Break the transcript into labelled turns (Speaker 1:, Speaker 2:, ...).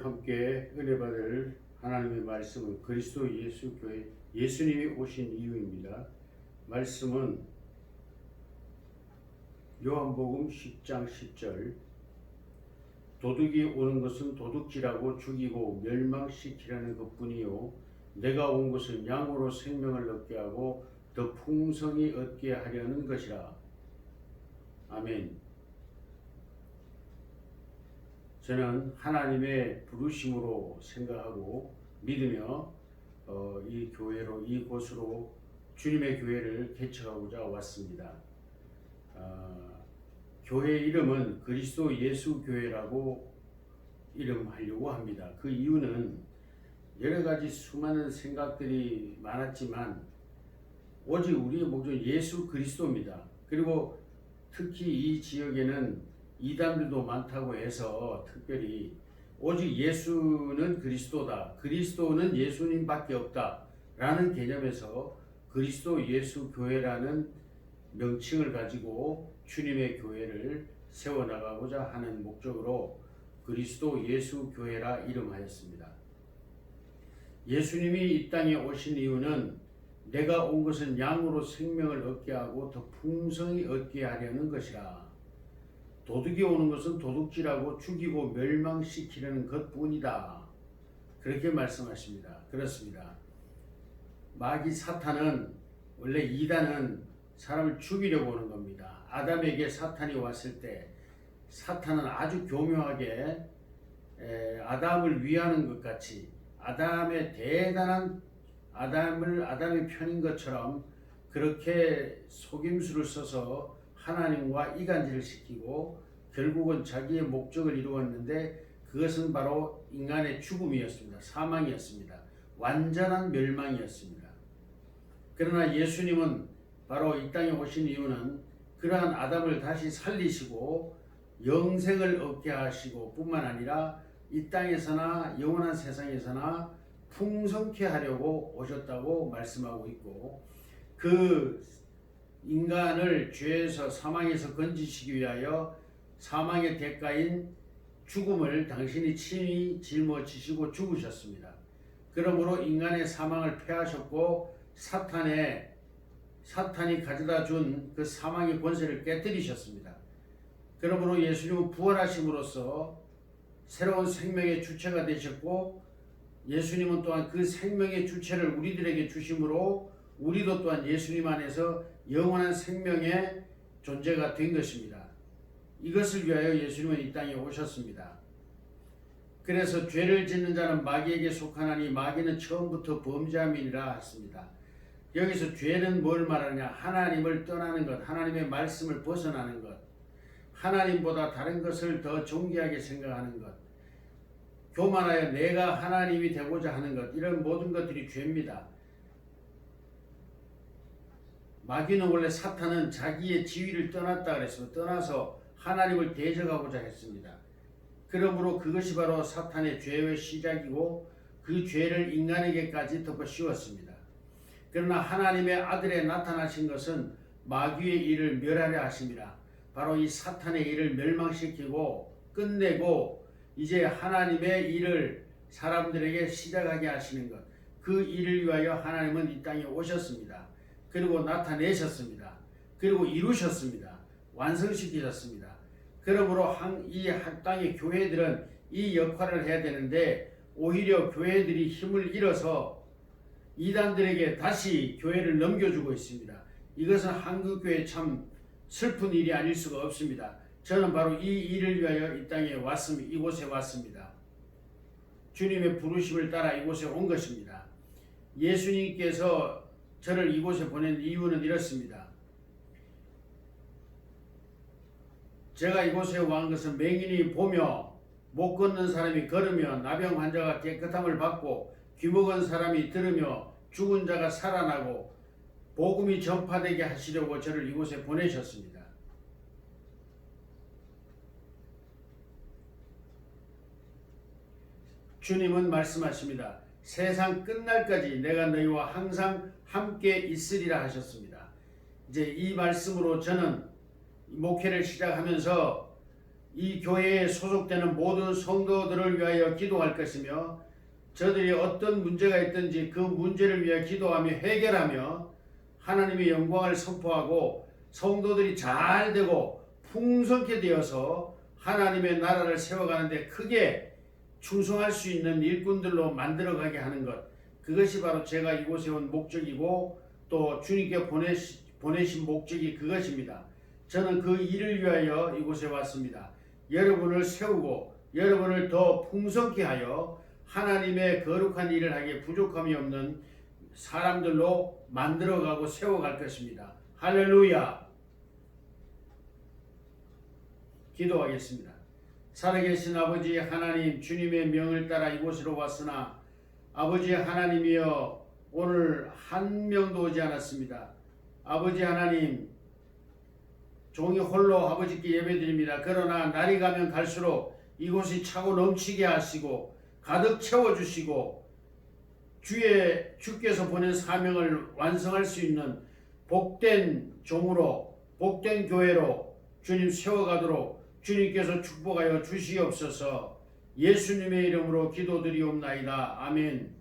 Speaker 1: 함께 은혜 받을 하나님의 말씀은 그리스도 예수 교회 예수님이 오신 이유입니다. 말씀은 요한복음 10장 10절 도둑이 오는 것은 도둑질하고 죽이고 멸망시키려는 것뿐이요 내가 온 것은 양으로 생명을 얻게 하고 더 풍성히 얻게 하려는 것이라. 아멘. 저는 하나님의 부르심으로 생각하고 믿으며 이 교회로 이곳으로 주님의 교회를 개척하고자 왔습니다. 교회 이름은 그리스도 예수 교회라고 이름하려고 합니다. 그 이유는 여러 가지 수많은 생각들이 많았지만 오직 우리의 목적은 예수 그리스도입니다. 그리고 특히 이 지역에는 이단들도 많다고 해서 특별히 오직 예수는 그리스도다, 그리스도는 예수님밖에 없다 라는 개념에서 그리스도 예수 교회라는 명칭을 가지고 주님의 교회를 세워나가고자 하는 목적으로 그리스도 예수 교회라 이름하였습니다. 예수님이 이 땅에 오신 이유는 내가 온 것은 양으로 생명을 얻게 하고 더 풍성히 얻게 하려는 것이라. 도둑이 오는 것은 도둑질하고 죽이고 멸망시키려는 것뿐이다. 그렇게 말씀하십니다. 그렇습니다. 마귀 사탄은 원래 이단은 사람을 죽이려고 오는 겁니다. 아담에게 사탄이 왔을 때 사탄은 아주 교묘하게 아담을 위하는 것 같이 아담의 대단한 아담의 편인 것처럼 그렇게 속임수를 써서 하나님과 이간질을 시키고 결국은 자기의 목적을 이루었는데 그것은 바로 인간의 죽음이었습니다. 사망이었습니다. 완전한 멸망이었습니다. 그러나 예수님은 바로 이 땅에 오신 이유는 그러한 아담을 다시 살리시고 영생을 얻게 하시고 뿐만 아니라 이 땅에서나 영원한 세상에서나 풍성케 하려고 오셨다고 말씀하고 있고 그 인간을 죄에서 사망에서 건지시기 위하여 사망의 대가인 죽음을 당신이 친히 짊어지시고 죽으셨습니다. 그러므로 인간의 사망을 패하셨고 사탄이 가져다 준 그 사망의 권세를 깨뜨리셨습니다. 그러므로 예수님은 부활하심으로써 새로운 생명의 주체가 되셨고 예수님은 또한 그 생명의 주체를 우리들에게 주심으로 우리도 또한 예수님 안에서 영원한 생명의 존재가 된 것입니다. 이것을 위하여 예수님은 이 땅에 오셨습니다. 그래서 죄를 짓는 자는 마귀에게 속하나니 마귀는 처음부터 범죄함이니라 했습니다. 여기서 죄는 뭘 말하냐? 하나님을 떠나는 것, 하나님의 말씀을 벗어나는 것, 하나님보다 다른 것을 더 존귀하게 생각하는 것, 교만하여 내가 하나님이 되고자 하는 것, 이런 모든 것들이 죄입니다. 마귀는 원래 사탄은 자기의 지위를 떠났다 그랬습니다. 떠나서 하나님을 대적하고자 했습니다. 그러므로 그것이 바로 사탄의 죄의 시작이고 그 죄를 인간에게까지 덮어 씌웠습니다. 그러나 하나님의 아들에 나타나신 것은 마귀의 일을 멸하려 하심이라. 바로 이 사탄의 일을 멸망시키고 끝내고 이제 하나님의 일을 사람들에게 시작하게 하시는 것, 그 일을 위하여 하나님은 이 땅에 오셨습니다. 그리고 나타내셨습니다. 그리고 이루셨습니다. 완성시키셨습니다. 그러므로 이 땅의 교회들은 이 역할을 해야 되는데 오히려 교회들이 힘을 잃어서 이단들에게 다시 교회를 넘겨주고 있습니다. 이것은 한국교회 참 슬픈 일이 아닐 수가 없습니다. 저는 바로 이 일을 위하여 이 땅에 왔습니다. 이곳에 왔습니다. 주님의 부르심을 따라 이곳에 온 것입니다. 예수님께서 저를 이곳에 보낸 이유는 이렇습니다. 제가 이곳에 온 것은 맹인이 보며 못 걷는 사람이 걸으며 나병 환자가 깨끗함을 받고 귀먹은 사람이 들으며 죽은 자가 살아나고 복음이 전파되게 하시려고 저를 이곳에 보내셨습니다. 주님은 말씀하십니다. 세상 끝날까지 내가 너희와 항상 함께 있으리라 하셨습니다. 이제 이 말씀으로 저는 목회를 시작하면서 이 교회에 소속되는 모든 성도들을 위하여 기도할 것이며 저들이 어떤 문제가 있든지 그 문제를 위해 기도하며 해결하며 하나님의 영광을 선포하고 성도들이 잘 되고 풍성케 되어서 하나님의 나라를 세워가는데 크게 충성할 수 있는 일꾼들로 만들어가게 하는 것, 그것이 바로 제가 이곳에 온 목적이고 또 주님께 보내신 목적이 그것입니다. 저는 그 일을 위하여 이곳에 왔습니다. 여러분을 세우고 여러분을 더 풍성케 하여 하나님의 거룩한 일을 하기에 부족함이 없는 사람들로 만들어가고 세워갈 것입니다. 할렐루야. 기도하겠습니다. 살아계신 아버지 하나님, 주님의 명을 따라 이곳으로 왔으나 아버지 하나님이여 오늘 한 명도 오지 않았습니다. 아버지 하나님, 종이 홀로 아버지께 예배드립니다. 그러나 날이 가면 갈수록 이곳이 차고 넘치게 하시고 가득 채워주시고 주께서 보낸 사명을 완성할 수 있는 복된 종으로, 복된 교회로 주님 세워가도록 주님께서 축복하여 주시옵소서. 예수님의 이름으로 기도드리옵나이다. 아멘.